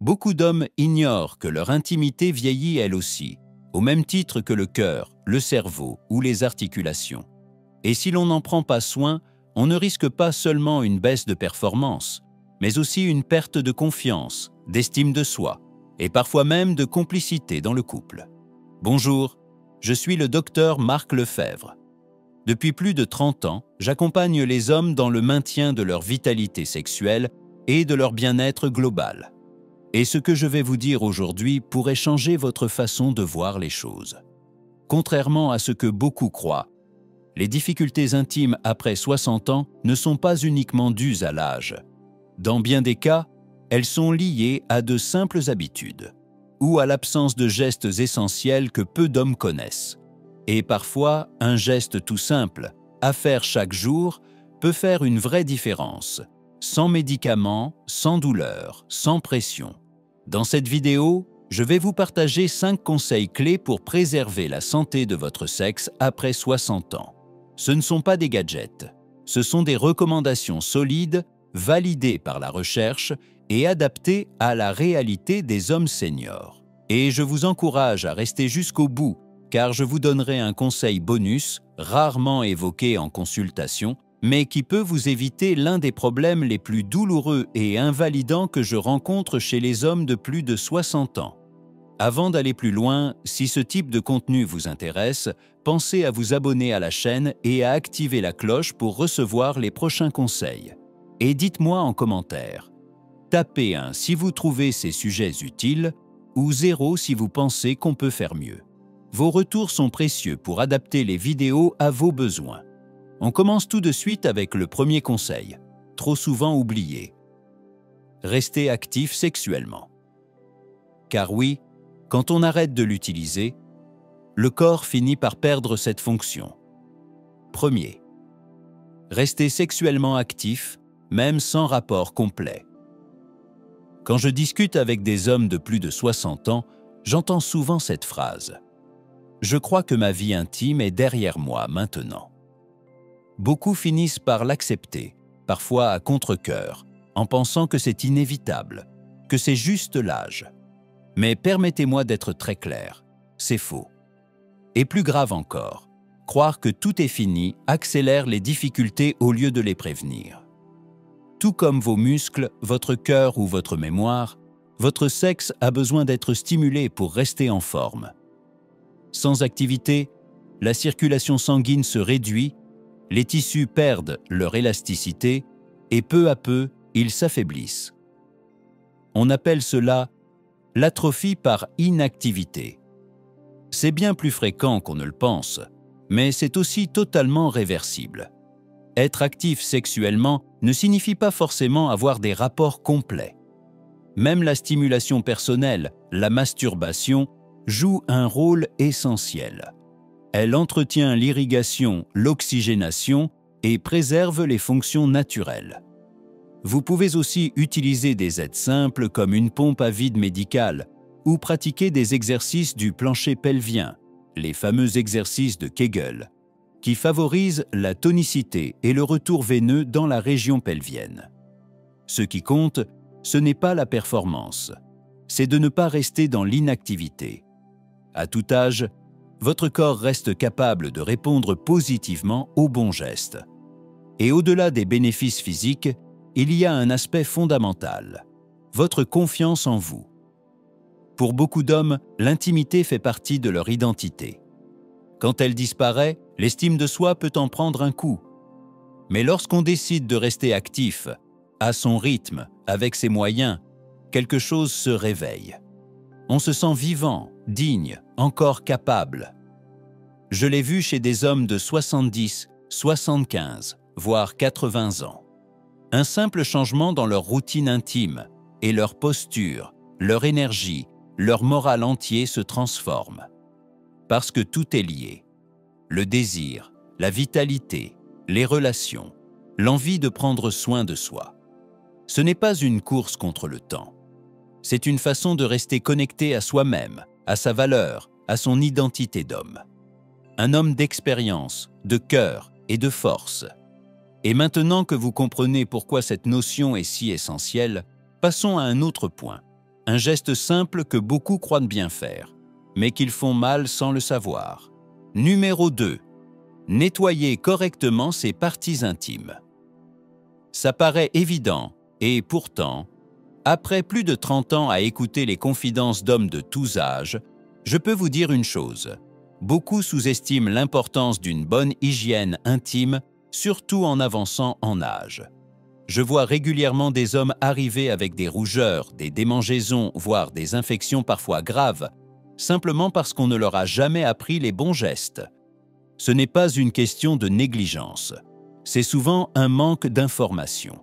Beaucoup d'hommes ignorent que leur intimité vieillit elle aussi, au même titre que le cœur, le cerveau ou les articulations. Et si l'on n'en prend pas soin, on ne risque pas seulement une baisse de performance, mais aussi une perte de confiance, d'estime de soi, et parfois même de complicité dans le couple. Bonjour, je suis le docteur Marc Lefebvre. Depuis plus de 30 ans, j'accompagne les hommes dans le maintien de leur vitalité sexuelle et de leur bien-être global. Et ce que je vais vous dire aujourd'hui pourrait changer votre façon de voir les choses. Contrairement à ce que beaucoup croient, les difficultés intimes après 60 ans ne sont pas uniquement dues à l'âge. Dans bien des cas, elles sont liées à de simples habitudes ou à l'absence de gestes essentiels que peu d'hommes connaissent. Et parfois, un geste tout simple, à faire chaque jour, peut faire une vraie différence, sans médicaments, sans douleur, sans pression. Dans cette vidéo, je vais vous partager 5 conseils clés pour préserver la santé de votre sexe après 60 ans. Ce ne sont pas des gadgets, ce sont des recommandations solides, validées par la recherche et adaptées à la réalité des hommes seniors. Et je vous encourage à rester jusqu'au bout, car je vous donnerai un conseil bonus, rarement évoqué en consultation, mais qui peut vous éviter l'un des problèmes les plus douloureux et invalidants que je rencontre chez les hommes de plus de 60 ans. Avant d'aller plus loin, si ce type de contenu vous intéresse, pensez à vous abonner à la chaîne et à activer la cloche pour recevoir les prochains conseils. Et dites-moi en commentaire. Tapez 1 si vous trouvez ces sujets utiles ou 0 si vous pensez qu'on peut faire mieux. Vos retours sont précieux pour adapter les vidéos à vos besoins. On commence tout de suite avec le premier conseil, trop souvent oublié. Restez actif sexuellement. Car oui, quand on arrête de l'utiliser, le corps finit par perdre cette fonction. Premier, restez sexuellement actif, même sans rapport complet. Quand je discute avec des hommes de plus de 60 ans, j'entends souvent cette phrase. Je crois que ma vie intime est derrière moi maintenant. Beaucoup finissent par l'accepter, parfois à contre-cœur, en pensant que c'est inévitable, que c'est juste l'âge. Mais permettez-moi d'être très clair, c'est faux. Et plus grave encore, croire que tout est fini accélère les difficultés au lieu de les prévenir. Tout comme vos muscles, votre cœur ou votre mémoire, votre sexe a besoin d'être stimulé pour rester en forme. Sans activité, la circulation sanguine se réduit, les tissus perdent leur élasticité et peu à peu, ils s'affaiblissent. On appelle cela l'atrophie par inactivité. C'est bien plus fréquent qu'on ne le pense, mais c'est aussi totalement réversible. Être actif sexuellement ne signifie pas forcément avoir des rapports complets. Même la stimulation personnelle, la masturbation, joue un rôle essentiel. Elle entretient l'irrigation, l'oxygénation et préserve les fonctions naturelles. Vous pouvez aussi utiliser des aides simples comme une pompe à vide médicale ou pratiquer des exercices du plancher pelvien, les fameux exercices de Kegel, qui favorisent la tonicité et le retour veineux dans la région pelvienne. Ce qui compte, ce n'est pas la performance, c'est de ne pas rester dans l'inactivité. À tout âge, votre corps reste capable de répondre positivement aux bons gestes. Et au-delà des bénéfices physiques, il y a un aspect fondamental, votre confiance en vous. Pour beaucoup d'hommes, l'intimité fait partie de leur identité. Quand elle disparaît, l'estime de soi peut en prendre un coup. Mais lorsqu'on décide de rester actif, à son rythme, avec ses moyens, quelque chose se réveille. On se sent vivant, digne, encore capable. Je l'ai vu chez des hommes de 70, 75, voire 80 ans. Un simple changement dans leur routine intime et leur posture, leur énergie, leur moral entier se transforme. Parce que tout est lié. Le désir, la vitalité, les relations, l'envie de prendre soin de soi. Ce n'est pas une course contre le temps. C'est une façon de rester connecté à soi-même, à sa valeur, à son identité d'homme. Un homme d'expérience, de cœur et de force. Et maintenant que vous comprenez pourquoi cette notion est si essentielle, passons à un autre point. un geste simple que beaucoup croient bien faire, mais qu'ils font mal sans le savoir. Numéro 2. Nettoyer correctement ses parties intimes. Ça paraît évident, et pourtant, après plus de 30 ans à écouter les confidences d'hommes de tous âges, je peux vous dire une chose. Beaucoup sous-estiment l'importance d'une bonne hygiène intime, surtout en avançant en âge. Je vois régulièrement des hommes arriver avec des rougeurs, des démangeaisons, voire des infections parfois graves, simplement parce qu'on ne leur a jamais appris les bons gestes. Ce n'est pas une question de négligence. C'est souvent un manque d'information.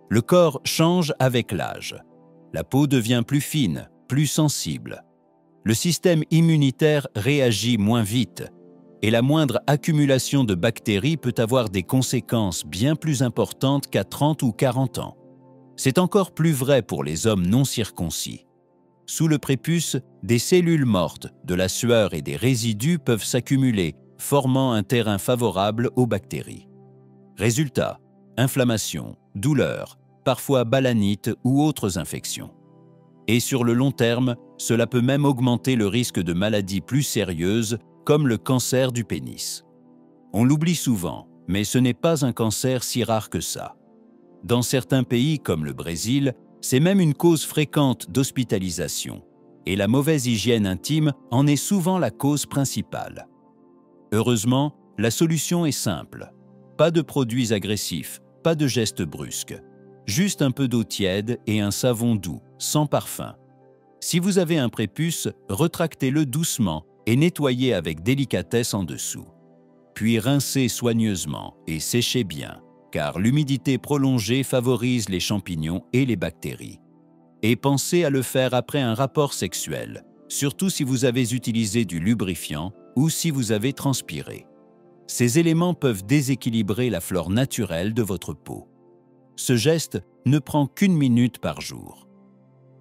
Le corps change avec l'âge. La peau devient plus fine, plus sensible. Le système immunitaire réagit moins vite et la moindre accumulation de bactéries peut avoir des conséquences bien plus importantes qu'à 30 ou 40 ans. C'est encore plus vrai pour les hommes non circoncis. Sous le prépuce, des cellules mortes, de la sueur et des résidus peuvent s'accumuler, formant un terrain favorable aux bactéries. Résultat, inflammation, douleur, parfois balanite ou autres infections. Et sur le long terme, cela peut même augmenter le risque de maladies plus sérieuses, comme le cancer du pénis. On l'oublie souvent, mais ce n'est pas un cancer si rare que ça. Dans certains pays comme le Brésil, c'est même une cause fréquente d'hospitalisation, et la mauvaise hygiène intime en est souvent la cause principale. Heureusement, la solution est simple. Pas de produits agressifs, pas de gestes brusques. Juste un peu d'eau tiède et un savon doux, sans parfum. Si vous avez un prépuce, retractez-le doucement et nettoyez avec délicatesse en dessous. Puis rincez soigneusement et séchez bien, car l'humidité prolongée favorise les champignons et les bactéries. Et pensez à le faire après un rapport sexuel, surtout si vous avez utilisé du lubrifiant ou si vous avez transpiré. Ces éléments peuvent déséquilibrer la flore naturelle de votre peau. Ce geste ne prend qu'1 minute par jour.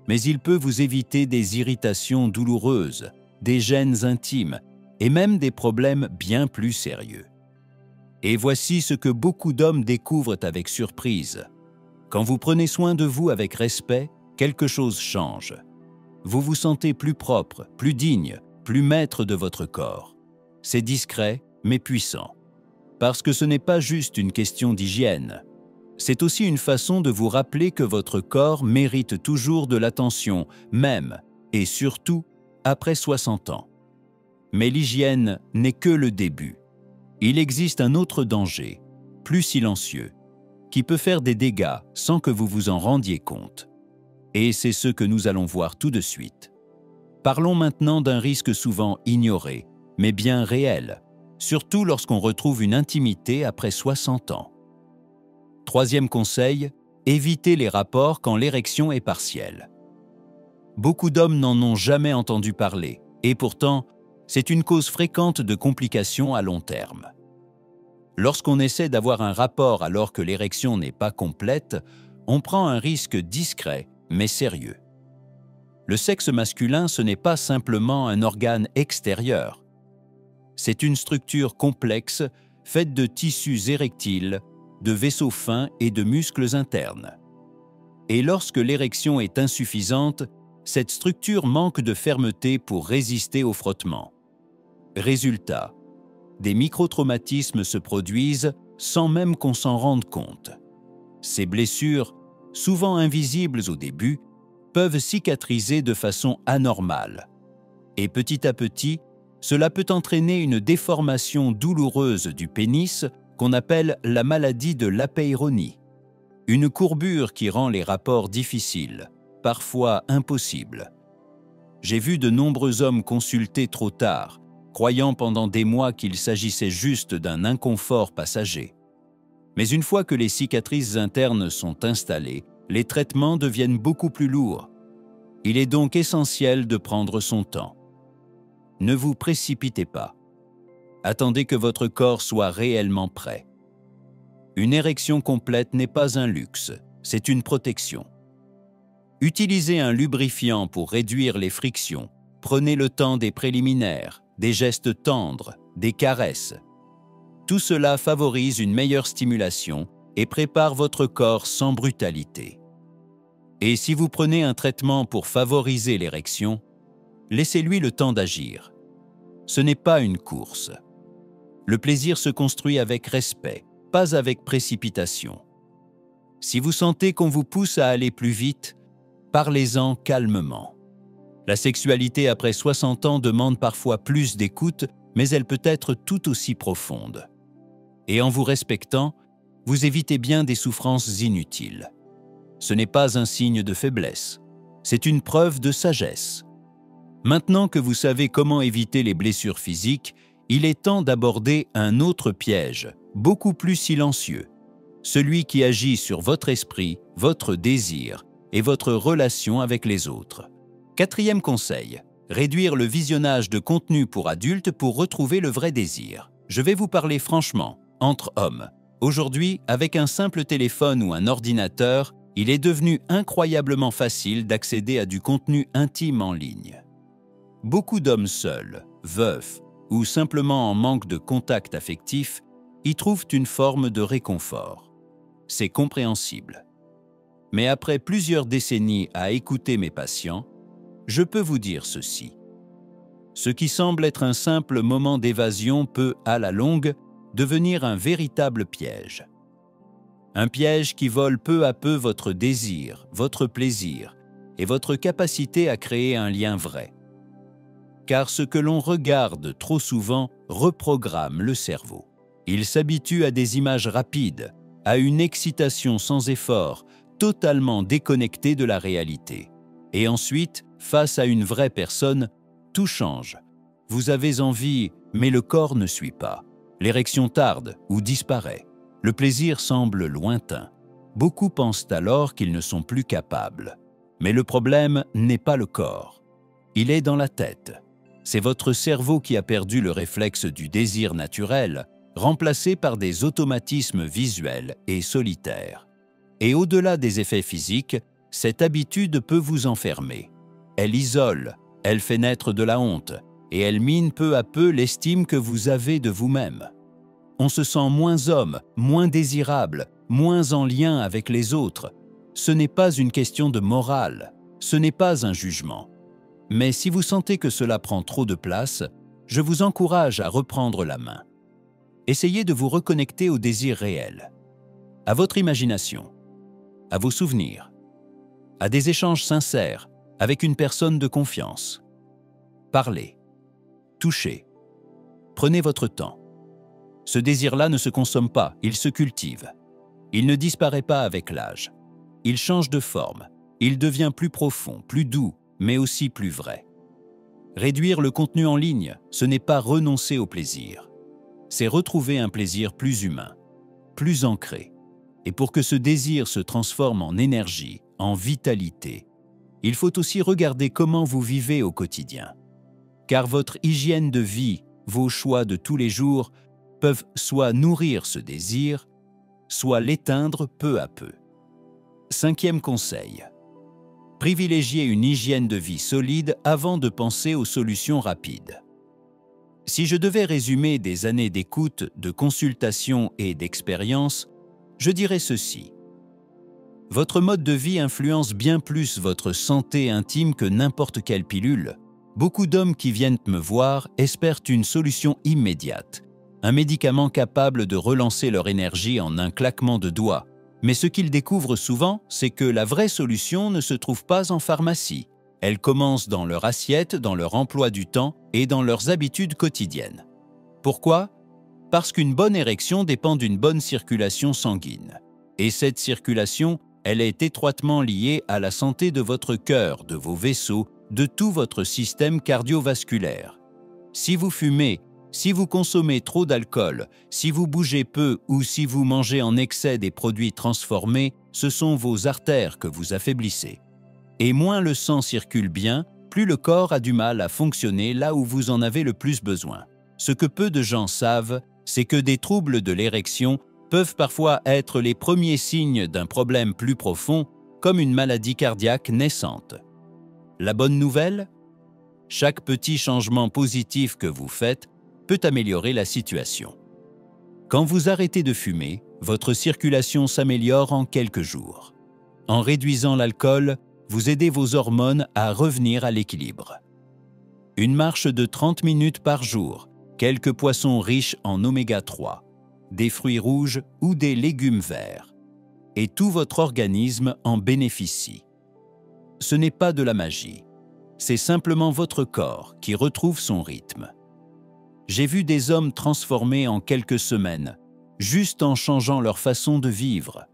Mais il peut vous éviter des irritations douloureuses, des gênes intimes et même des problèmes bien plus sérieux. Et voici ce que beaucoup d'hommes découvrent avec surprise. Quand vous prenez soin de vous avec respect, quelque chose change. Vous vous sentez plus propre, plus digne, plus maître de votre corps. C'est discret, mais puissant. Parce que ce n'est pas juste une question d'hygiène. C'est aussi une façon de vous rappeler que votre corps mérite toujours de l'attention, même et surtout après 60 ans. Mais l'hygiène n'est que le début. Il existe un autre danger, plus silencieux, qui peut faire des dégâts sans que vous vous en rendiez compte. Et c'est ce que nous allons voir tout de suite. Parlons maintenant d'un risque souvent ignoré, mais bien réel, surtout lorsqu'on retrouve une intimité après 60 ans. Troisième conseil, évitez les rapports quand l'érection est partielle. Beaucoup d'hommes n'en ont jamais entendu parler, et pourtant, c'est une cause fréquente de complications à long terme. Lorsqu'on essaie d'avoir un rapport alors que l'érection n'est pas complète, on prend un risque discret, mais sérieux. Le sexe masculin, ce n'est pas simplement un organe extérieur. C'est une structure complexe, faite de tissus érectiles, de vaisseaux fins et de muscles internes. Et lorsque l'érection est insuffisante, cette structure manque de fermeté pour résister au frottement. Résultat, des microtraumatismes se produisent sans même qu'on s'en rende compte. Ces blessures, souvent invisibles au début, peuvent cicatriser de façon anormale. Et petit à petit, cela peut entraîner une déformation douloureuse du pénis qu'on appelle la maladie de l'apeironie. Une courbure qui rend les rapports difficiles, parfois impossibles. J'ai vu de nombreux hommes consulter trop tard, croyant pendant des mois qu'il s'agissait juste d'un inconfort passager. Mais une fois que les cicatrices internes sont installées, les traitements deviennent beaucoup plus lourds. Il est donc essentiel de prendre son temps. Ne vous précipitez pas. Attendez que votre corps soit réellement prêt. Une érection complète n'est pas un luxe, c'est une protection. Utilisez un lubrifiant pour réduire les frictions. Prenez le temps des préliminaires, des gestes tendres, des caresses. Tout cela favorise une meilleure stimulation et prépare votre corps sans brutalité. Et si vous prenez un traitement pour favoriser l'érection, laissez-lui le temps d'agir. Ce n'est pas une course. Le plaisir se construit avec respect, pas avec précipitation. Si vous sentez qu'on vous pousse à aller plus vite, parlez-en calmement. La sexualité après 60 ans demande parfois plus d'écoute, mais elle peut être tout aussi profonde. Et en vous respectant, vous évitez bien des souffrances inutiles. Ce n'est pas un signe de faiblesse, c'est une preuve de sagesse. Maintenant que vous savez comment éviter les blessures physiques, il est temps d'aborder un autre piège, beaucoup plus silencieux, celui qui agit sur votre esprit, votre désir et votre relation avec les autres. 4e conseil, réduire le visionnage de contenu pour adultes pour retrouver le vrai désir. Je vais vous parler franchement, entre hommes. Aujourd'hui, avec un simple téléphone ou un ordinateur, il est devenu incroyablement facile d'accéder à du contenu intime en ligne. Beaucoup d'hommes seuls, veufs ou simplement en manque de contact affectif y trouvent une forme de réconfort. C'est compréhensible. Mais après plusieurs décennies à écouter mes patients, je peux vous dire ceci. Ce qui semble être un simple moment d'évasion peut, à la longue, devenir un véritable piège. Un piège qui vole peu à peu votre désir, votre plaisir et votre capacité à créer un lien vrai. Car ce que l'on regarde trop souvent reprogramme le cerveau. Il s'habitue à des images rapides, à une excitation sans effort, totalement déconnectée de la réalité. Et ensuite, face à une vraie personne, tout change. Vous avez envie, mais le corps ne suit pas. L'érection tarde ou disparaît. Le plaisir semble lointain. Beaucoup pensent alors qu'ils ne sont plus capables. Mais le problème n'est pas le corps. Il est dans la tête. C'est votre cerveau qui a perdu le réflexe du désir naturel, remplacé par des automatismes visuels et solitaires. Et au-delà des effets physiques, cette habitude peut vous enfermer. Elle isole, elle fait naître de la honte, et elle mine peu à peu l'estime que vous avez de vous-même. On se sent moins homme, moins désirable, moins en lien avec les autres. Ce n'est pas une question de morale, ce n'est pas un jugement. Mais si vous sentez que cela prend trop de place, je vous encourage à reprendre la main. Essayez de vous reconnecter au désir réel, à votre imagination, à vos souvenirs, à des échanges sincères avec une personne de confiance. Parlez, touchez, prenez votre temps. Ce désir-là ne se consomme pas, il se cultive. Il ne disparaît pas avec l'âge. Il change de forme, il devient plus profond, plus doux, mais aussi plus vrai. Réduire le contenu en ligne, ce n'est pas renoncer au plaisir. C'est retrouver un plaisir plus humain, plus ancré. Et pour que ce désir se transforme en énergie, en vitalité, il faut aussi regarder comment vous vivez au quotidien. Car votre hygiène de vie, vos choix de tous les jours, peuvent soit nourrir ce désir, soit l'éteindre peu à peu. 5e conseil. Privilégiez une hygiène de vie solide avant de penser aux solutions rapides. Si je devais résumer des années d'écoute, de consultation et d'expérience, je dirais ceci. Votre mode de vie influence bien plus votre santé intime que n'importe quelle pilule. Beaucoup d'hommes qui viennent me voir espèrent une solution immédiate, un médicament capable de relancer leur énergie en un claquement de doigts. Mais ce qu'ils découvrent souvent, c'est que la vraie solution ne se trouve pas en pharmacie. Elle commence dans leur assiette, dans leur emploi du temps et dans leurs habitudes quotidiennes. Pourquoi ? Parce qu'une bonne érection dépend d'une bonne circulation sanguine. Et cette circulation, elle est étroitement liée à la santé de votre cœur, de vos vaisseaux, de tout votre système cardiovasculaire. Si vous fumez, si vous consommez trop d'alcool, si vous bougez peu ou si vous mangez en excès des produits transformés, ce sont vos artères que vous affaiblissez. Et moins le sang circule bien, plus le corps a du mal à fonctionner là où vous en avez le plus besoin. Ce que peu de gens savent, c'est que des troubles de l'érection peuvent parfois être les premiers signes d'un problème plus profond, comme une maladie cardiaque naissante. La bonne nouvelle ? Chaque petit changement positif que vous faites peut améliorer la situation. Quand vous arrêtez de fumer, votre circulation s'améliore en quelques jours. En réduisant l'alcool, vous aidez vos hormones à revenir à l'équilibre. Une marche de 30 minutes par jour, quelques poissons riches en oméga 3, des fruits rouges ou des légumes verts. Et tout votre organisme en bénéficie. Ce n'est pas de la magie, c'est simplement votre corps qui retrouve son rythme. J'ai vu des hommes transformés en quelques semaines, juste en changeant leur façon de vivre.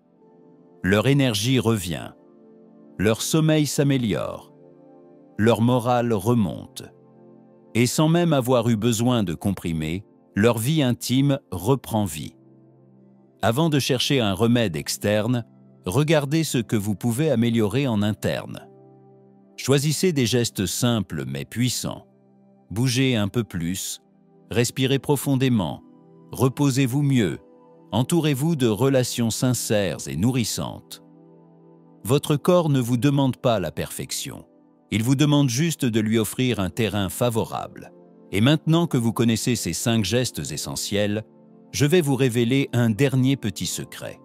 Leur énergie revient, leur sommeil s'améliore, leur morale remonte. Et sans même avoir eu besoin de comprimés, leur vie intime reprend vie. Avant de chercher un remède externe, regardez ce que vous pouvez améliorer en interne. Choisissez des gestes simples mais puissants. Bougez un peu plus, respirez profondément, reposez-vous mieux, entourez-vous de relations sincères et nourrissantes. Votre corps ne vous demande pas la perfection. Il vous demande juste de lui offrir un terrain favorable. Et maintenant que vous connaissez ces 5 gestes essentiels, je vais vous révéler un dernier petit secret.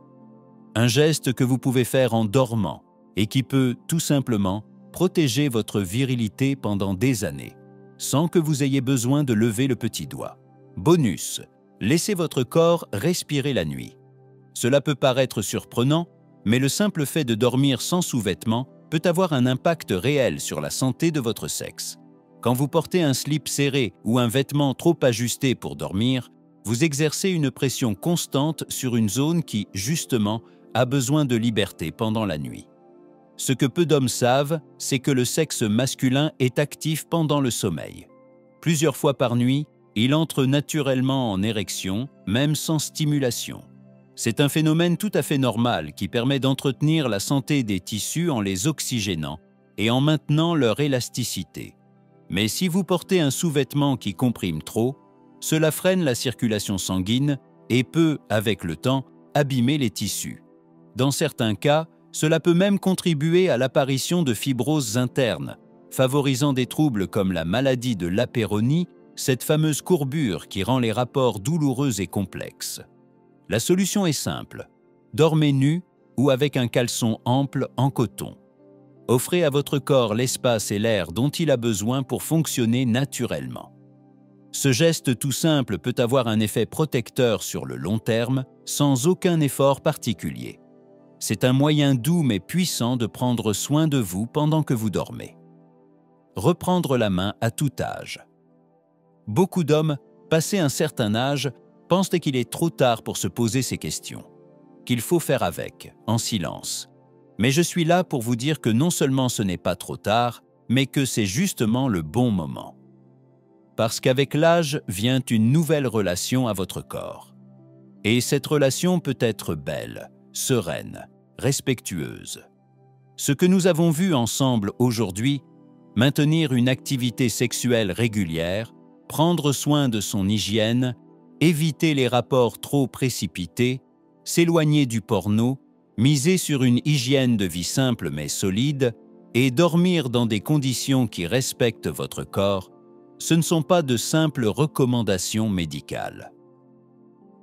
Un geste que vous pouvez faire en dormant et qui peut, tout simplement, protéger votre virilité pendant des années, sans que vous ayez besoin de lever le petit doigt. Bonus, laissez votre corps respirer la nuit. Cela peut paraître surprenant, mais le simple fait de dormir sans sous-vêtements peut avoir un impact réel sur la santé de votre sexe. Quand vous portez un slip serré ou un vêtement trop ajusté pour dormir, vous exercez une pression constante sur une zone qui, justement, a besoin de liberté pendant la nuit. Ce que peu d'hommes savent, c'est que le sexe masculin est actif pendant le sommeil. Plusieurs fois par nuit, il entre naturellement en érection, même sans stimulation. C'est un phénomène tout à fait normal qui permet d'entretenir la santé des tissus en les oxygénant et en maintenant leur élasticité. Mais si vous portez un sous-vêtement qui comprime trop, cela freine la circulation sanguine et peut, avec le temps, abîmer les tissus. Dans certains cas, cela peut même contribuer à l'apparition de fibroses internes, favorisant des troubles comme la maladie de la Peyronie, cette fameuse courbure qui rend les rapports douloureux et complexes. La solution est simple, dormez nu ou avec un caleçon ample en coton. Offrez à votre corps l'espace et l'air dont il a besoin pour fonctionner naturellement. Ce geste tout simple peut avoir un effet protecteur sur le long terme, sans aucun effort particulier. C'est un moyen doux mais puissant de prendre soin de vous pendant que vous dormez. Reprendre la main à tout âge. Beaucoup d'hommes, passé un certain âge, pensent qu'il est trop tard pour se poser ces questions, qu'il faut faire avec, en silence. Mais je suis là pour vous dire que non seulement ce n'est pas trop tard, mais que c'est justement le bon moment. Parce qu'avec l'âge vient une nouvelle relation à votre corps. Et cette relation peut être belle, sereine, respectueuse. Ce que nous avons vu ensemble aujourd'hui, maintenir une activité sexuelle régulière, prendre soin de son hygiène, éviter les rapports trop précipités, s'éloigner du porno, miser sur une hygiène de vie simple mais solide et dormir dans des conditions qui respectent votre corps, ce ne sont pas de simples recommandations médicales.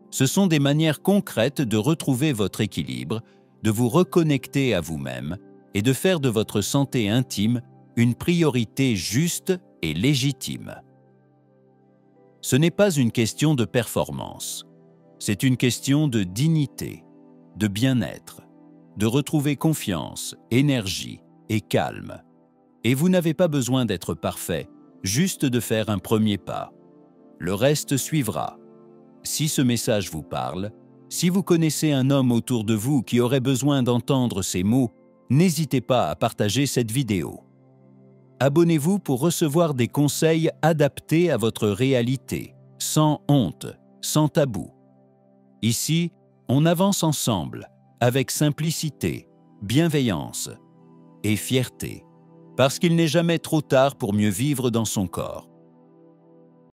Ce sont des manières concrètes de retrouver votre équilibre, de vous reconnecter à vous-même et de faire de votre santé intime une priorité juste et légitime. Ce n'est pas une question de performance, c'est une question de dignité, de bien-être, de retrouver confiance, énergie et calme. Et vous n'avez pas besoin d'être parfait, juste de faire un premier pas. Le reste suivra. Si ce message vous parle, si vous connaissez un homme autour de vous qui aurait besoin d'entendre ces mots, n'hésitez pas à partager cette vidéo. Abonnez-vous pour recevoir des conseils adaptés à votre réalité, sans honte, sans tabou. Ici, on avance ensemble, avec simplicité, bienveillance et fierté, parce qu'il n'est jamais trop tard pour mieux vivre dans son corps.